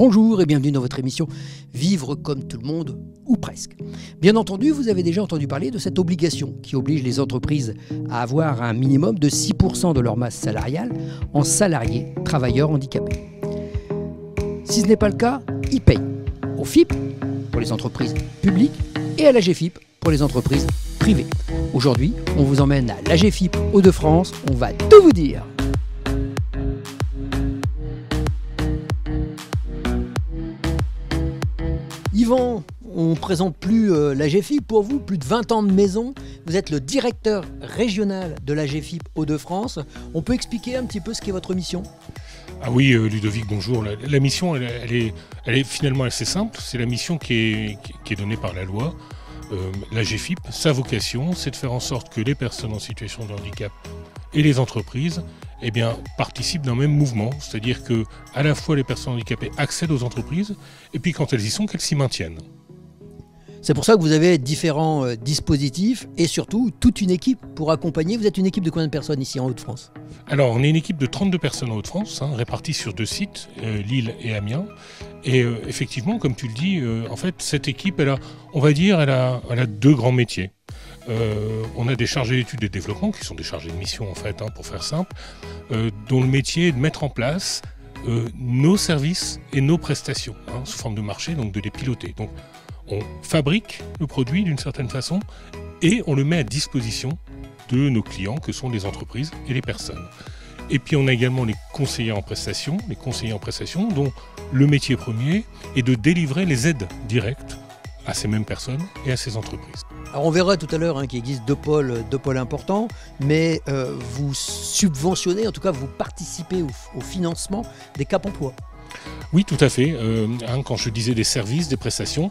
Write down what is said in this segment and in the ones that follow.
Bonjour et bienvenue dans votre émission Vivre comme tout le monde, ou presque. Bien entendu, vous avez déjà entendu parler de cette obligation qui oblige les entreprises à avoir un minimum de 6% de leur masse salariale en salariés travailleurs handicapés. Si ce n'est pas le cas, ils payent au FIP pour les entreprises publiques et à l'AGFIP pour les entreprises privées. Aujourd'hui, on vous emmène à l'AGFIP Hauts-de-France, on va tout vous dire. Yvan, on ne présente plus l'AGFIP pour vous, plus de 20 ans de maison. Vous êtes le directeur régional de l'AGFIP Hauts-de-France. On peut expliquer un petit peu ce qu'est votre mission ? Ah oui, Ludovic, bonjour. La mission, elle est finalement assez simple. C'est la mission qui est donnée par la loi. L'AGFIP, sa vocation, c'est de faire en sorte que les personnes en situation de handicap et les entreprises participent d'un même mouvement, c'est-à-dire que à la fois les personnes handicapées accèdent aux entreprises et puis quand elles y sont, qu'elles s'y maintiennent. C'est pour ça que vous avez différents dispositifs et surtout toute une équipe pour accompagner. Vous êtes une équipe de combien de personnes ici en Hauts-de-France ? Alors on est une équipe de 32 personnes en Hauts-de-France, réparties sur 2 sites, Lille et Amiens. Et effectivement, comme tu le dis, en fait cette équipe, elle a 2 grands métiers. On a des chargés d'études et de développement, qui sont des chargés de mission en fait, pour faire simple, dont le métier est de mettre en place nos services et nos prestations, sous forme de marché, donc de les piloter. Donc on fabrique le produit d'une certaine façon et on le met à disposition de nos clients, que sont les entreprises et les personnes. Et puis on a également les conseillers en prestation, dont le métier premier est de délivrer les aides directes à ces mêmes personnes et à ces entreprises. Alors on verra tout à l'heure qu'il existe deux pôles importants, mais vous subventionnez, en tout cas vous participez au financement des Cap Emploi. Oui, tout à fait. Quand je disais des services, des prestations,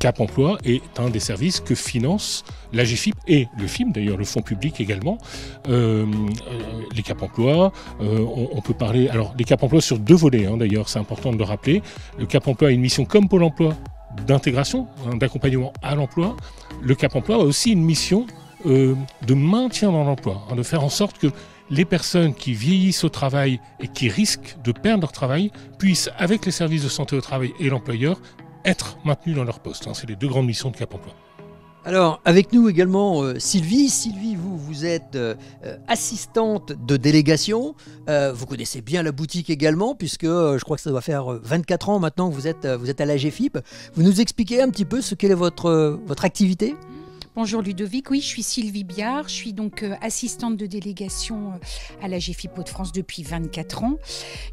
Cap Emploi est un des services que finance l'AGFIP et le FIM, d'ailleurs le fonds public également. Les Cap Emploi, on peut parler... Alors les Cap Emploi sur 2 volets, d'ailleurs, c'est important de le rappeler. Le Cap Emploi a une mission comme Pôle Emploi d'intégration, d'accompagnement à l'emploi. Le Cap Emploi a aussi une mission de maintien dans l'emploi, de faire en sorte que les personnes qui vieillissent au travail et qui risquent de perdre leur travail puissent, avec les services de santé au travail et l'employeur, être maintenues dans leur poste. C'est les 2 grandes missions de Cap Emploi. Alors, avec nous également Sylvie. Sylvie, vous êtes assistante de délégation. Vous connaissez bien la boutique également, puisque je crois que ça doit faire 24 ans maintenant que vous êtes à l'AGFIP. Vous nous expliquez un petit peu ce qu'est votre activité ? Bonjour Ludovic, oui, je suis Sylvie Biard, je suis donc assistante de délégation à l'AGFIP Hauts-de-France depuis 24 ans.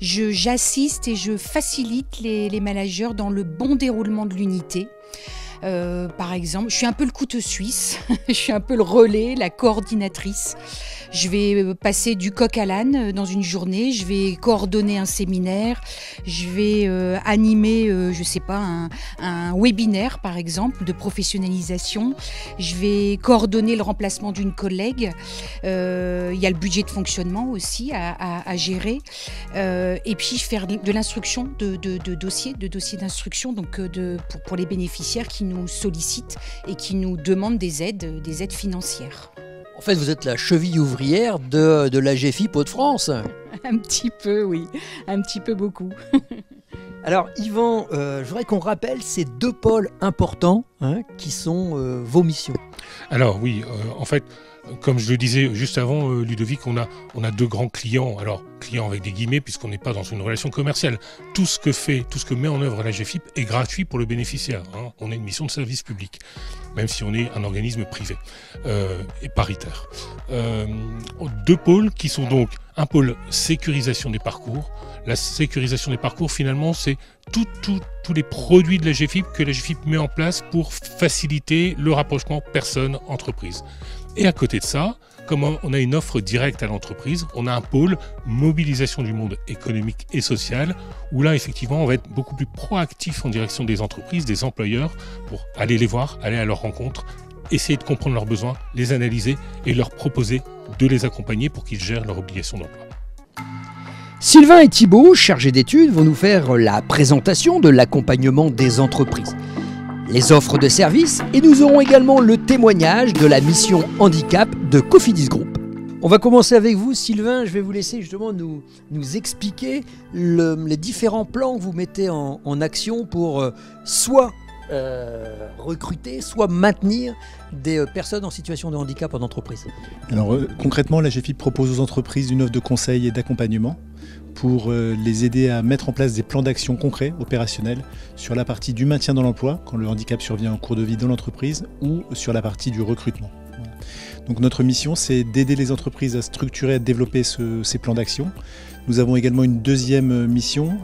J'assiste et je facilite les managers dans le bon déroulement de l'unité. Par exemple, je suis un peu le couteau suisse, je suis un peu le relais, la coordinatrice. Je vais passer du coq à l'âne dans une journée, je vais coordonner un séminaire, je vais animer, un webinaire par exemple de professionnalisation. Je vais coordonner le remplacement d'une collègue. Il y a le budget de fonctionnement aussi à gérer. Et puis faire de l'instruction de dossiers d'instruction donc pour les bénéficiaires qui nous sollicitent et qui nous demandent des aides financières. En fait, vous êtes la cheville ouvrière de l'AGFIP Hauts-de-France. Un petit peu, oui. Un petit peu beaucoup. Alors, Yvan, je voudrais qu'on rappelle ces 2 pôles importants qui sont vos missions. Alors oui, en fait, comme je le disais juste avant, Ludovic, on a 2 grands clients. Alors, clients avec des guillemets, puisqu'on n'est pas dans une relation commerciale. Tout ce que met en œuvre l'AGFIP est gratuit pour le bénéficiaire. On a une mission de service public, même si on est un organisme privé et paritaire. 2 pôles qui sont donc un pôle sécurisation des parcours. La sécurisation des parcours, finalement, c'est tous les produits de l'AGFIP que l'AGFIP met en place pour faciliter le rapprochement personne-entreprise. Et à côté de ça, comme on a une offre directe à l'entreprise, on a un pôle mobilisation du monde économique et social, où là, effectivement, on va être beaucoup plus proactif en direction des entreprises, des employeurs, pour aller les voir, aller à leur rencontre, essayer de comprendre leurs besoins, les analyser et leur proposer de les accompagner pour qu'ils gèrent leurs obligations d'emploi. Sylvain et Thibault, chargés d'études, vont nous faire la présentation de l'accompagnement des entreprises, les offres de services, et nous aurons également le témoignage de la mission handicap de Cofidis Group. On va commencer avec vous, Sylvain. Je vais vous laisser justement nous expliquer les différents plans que vous mettez en action pour soit recruter, soit maintenir des personnes en situation de handicap en entreprise. Alors concrètement, la GFIP propose aux entreprises une offre de conseil et d'accompagnement pour les aider à mettre en place des plans d'action concrets, opérationnels, sur la partie du maintien dans l'emploi, quand le handicap survient en cours de vie dans l'entreprise, ou sur la partie du recrutement. Donc notre mission, c'est d'aider les entreprises à structurer et à développer ces plans d'action. Nous avons également une deuxième mission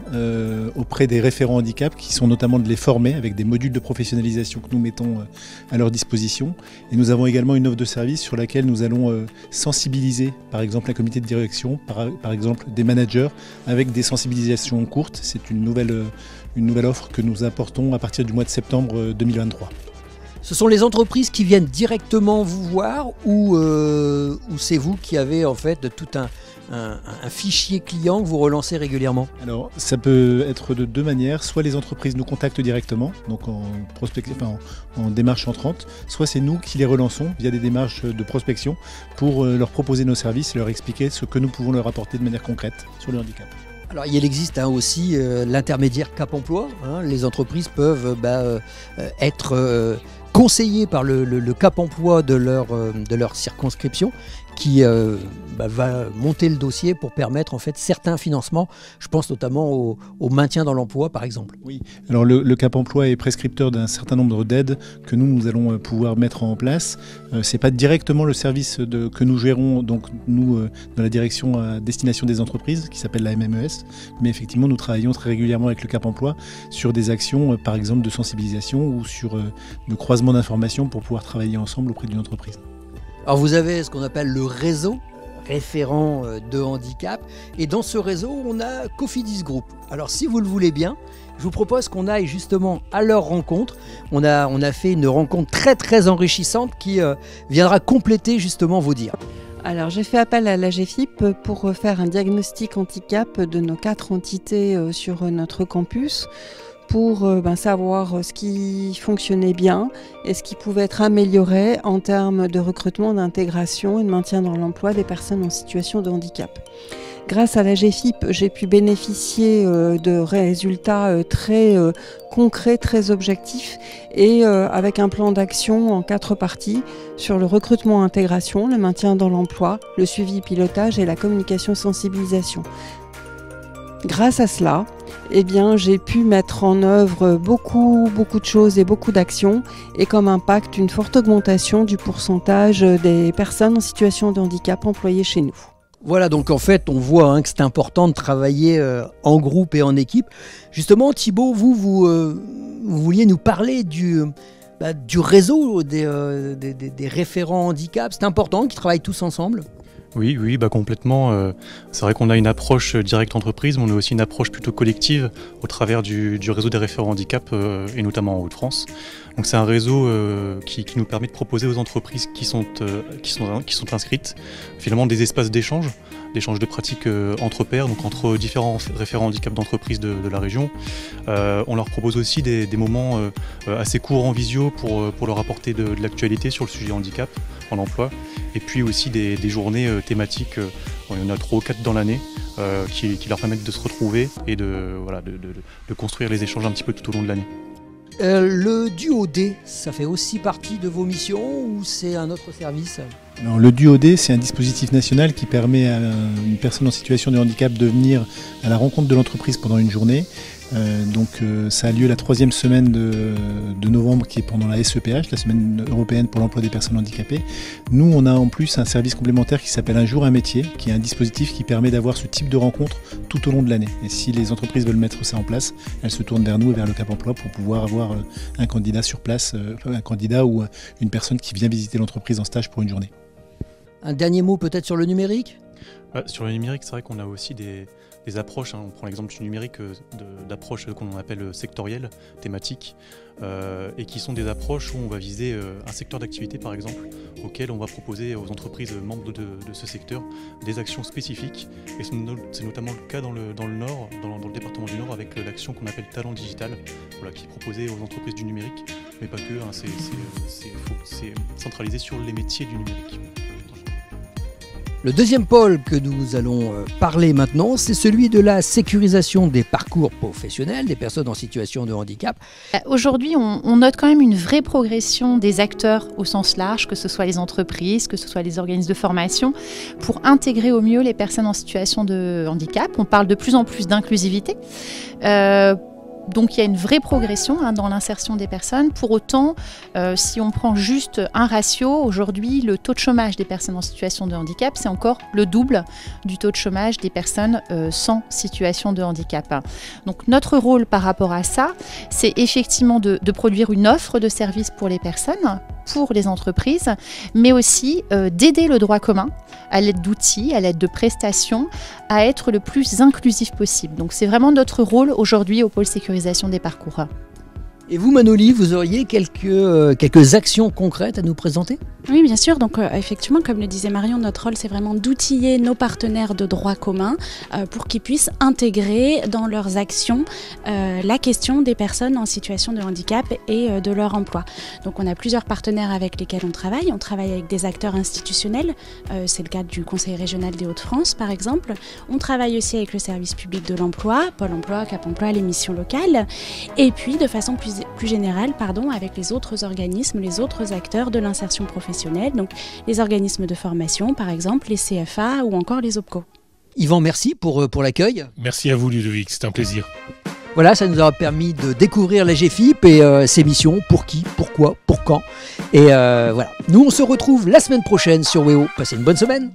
auprès des référents handicap, qui sont notamment de les former avec des modules de professionnalisation que nous mettons à leur disposition. Et nous avons également une offre de service sur laquelle nous allons sensibiliser, par exemple, un comité de direction, par exemple des managers, avec des sensibilisations courtes. C'est une nouvelle offre que nous apportons à partir du mois de septembre 2023. Ce sont les entreprises qui viennent directement vous voir ou c'est vous qui avez en fait tout un fichier client que vous relancez régulièrement? Alors ça peut être de deux manières, soit les entreprises nous contactent directement, donc en démarche entrante, soit c'est nous qui les relançons via des démarches de prospection pour leur proposer nos services et leur expliquer ce que nous pouvons leur apporter de manière concrète sur le handicap. Alors il existe aussi l'intermédiaire Cap Emploi. Les entreprises peuvent être conseillées par le Cap Emploi de leur circonscription qui va monter le dossier pour permettre en fait certains financements. Je pense notamment au maintien dans l'emploi par exemple. Oui, alors le Cap Emploi est prescripteur d'un certain nombre d'aides que nous allons pouvoir mettre en place. C'est pas directement le service que nous gérons, donc nous dans la direction à destination des entreprises qui s'appelle la MMES, mais effectivement nous travaillons très régulièrement avec le Cap Emploi sur des actions par exemple de sensibilisation ou sur le croisement d'informations pour pouvoir travailler ensemble auprès d'une entreprise. Alors vous avez ce qu'on appelle le réseau référent de handicap et dans ce réseau on a Cofidis Group. Alors si vous le voulez bien, je vous propose qu'on aille justement à leur rencontre. On a fait une rencontre très très enrichissante qui viendra compléter justement vos dires. Alors j'ai fait appel à la GFIP pour faire un diagnostic handicap de nos 4 entités sur notre campus, pour savoir ce qui fonctionnait bien et ce qui pouvait être amélioré en termes de recrutement, d'intégration et de maintien dans l'emploi des personnes en situation de handicap. Grâce à la GFIP, j'ai pu bénéficier de résultats très concrets, très objectifs et avec un plan d'action en 4 parties sur le recrutement, intégration, le maintien dans l'emploi, le suivi pilotage et la communication sensibilisation. Grâce à cela, j'ai pu mettre en œuvre beaucoup de choses et beaucoup d'actions et comme impact une forte augmentation du pourcentage des personnes en situation de handicap employées chez nous. Voilà, donc en fait on voit que c'est important de travailler en groupe et en équipe. Justement Thibaut, vous vouliez nous parler du réseau des référents handicap. C'est important qu'ils travaillent tous ensemble? Oui, complètement. C'est vrai qu'on a une approche directe entreprise, mais on a aussi une approche plutôt collective au travers du réseau des référents handicap, et notamment en Hauts-de-France. Donc c'est un réseau qui nous permet de proposer aux entreprises qui sont inscrites finalement des espaces d'échange de pratiques entre pairs, donc entre différents référents handicap d'entreprises de la région. On leur propose aussi des moments assez courts en visio pour leur apporter de l'actualité sur le sujet handicap en emploi, et puis aussi des journées thématiques, il y en a 3 ou 4 dans l'année, qui leur permettent de se retrouver et de construire les échanges un petit peu tout au long de l'année. Le DuoD, ça fait aussi partie de vos missions ou c'est un autre service? Alors, le DuoD, c'est un dispositif national qui permet à une personne en situation de handicap de venir à la rencontre de l'entreprise pendant une journée. Ça a lieu la 3e semaine de novembre, qui est pendant la SEPH, la semaine européenne pour l'emploi des personnes handicapées. Nous, on a en plus un service complémentaire qui s'appelle Un jour un métier, qui est un dispositif qui permet d'avoir ce type de rencontre tout au long de l'année. Et si les entreprises veulent mettre ça en place, elles se tournent vers nous et vers le Cap Emploi pour pouvoir avoir un candidat sur place, un candidat ou une personne qui vient visiter l'entreprise en stage pour une journée. Un dernier mot peut-être sur le numérique? Sur le numérique, c'est vrai qu'on a aussi des approches, on prend l'exemple du numérique, d'approches qu'on appelle sectorielles, thématiques, et qui sont des approches où on va viser un secteur d'activité par exemple, auquel on va proposer aux entreprises membres de ce secteur des actions spécifiques. Et c'est notamment le cas dans le Nord, dans le département du Nord, avec l'action qu'on appelle Talent Digital, qui est proposée aux entreprises du numérique, mais pas que, c'est centralisé sur les métiers du numérique. Le deuxième pôle que nous allons parler maintenant, c'est celui de la sécurisation des parcours professionnels des personnes en situation de handicap. Aujourd'hui, on note quand même une vraie progression des acteurs au sens large, que ce soit les entreprises, que ce soit les organismes de formation, pour intégrer au mieux les personnes en situation de handicap. On parle de plus en plus d'inclusivité. Donc il y a une vraie progression dans l'insertion des personnes. Pour autant, si on prend juste un ratio, aujourd'hui, le taux de chômage des personnes en situation de handicap, c'est encore le double du taux de chômage des personnes sans situation de handicap. Donc notre rôle par rapport à ça, c'est effectivement de produire une offre de services pour les personnes, pour les entreprises, mais aussi d'aider le droit commun à l'aide d'outils, à l'aide de prestations, à être le plus inclusif possible. Donc c'est vraiment notre rôle aujourd'hui au pôle sécurisation des parcours. Et vous, Manoli, vous auriez quelques actions concrètes à nous présenter ? Oui, bien sûr. Donc, effectivement, comme le disait Marion, notre rôle, c'est vraiment d'outiller nos partenaires de droit commun pour qu'ils puissent intégrer dans leurs actions la question des personnes en situation de handicap et de leur emploi. Donc, on a plusieurs partenaires avec lesquels on travaille. On travaille avec des acteurs institutionnels. C'est le cas du Conseil régional des Hauts-de-France, par exemple. On travaille aussi avec le service public de l'emploi, Pôle emploi, Cap emploi, les missions locales. Et puis, de façon plus générale, avec les autres organismes, les autres acteurs de l'insertion professionnelle, donc les organismes de formation, par exemple, les CFA ou encore les OPCO. Yvan, merci pour l'accueil. Merci à vous, Ludovic, c'est un plaisir. Voilà, ça nous aura permis de découvrir la GFIP et ses missions, pour qui, pourquoi, pour quand. Et voilà, nous on se retrouve la semaine prochaine sur WEO. Passez une bonne semaine.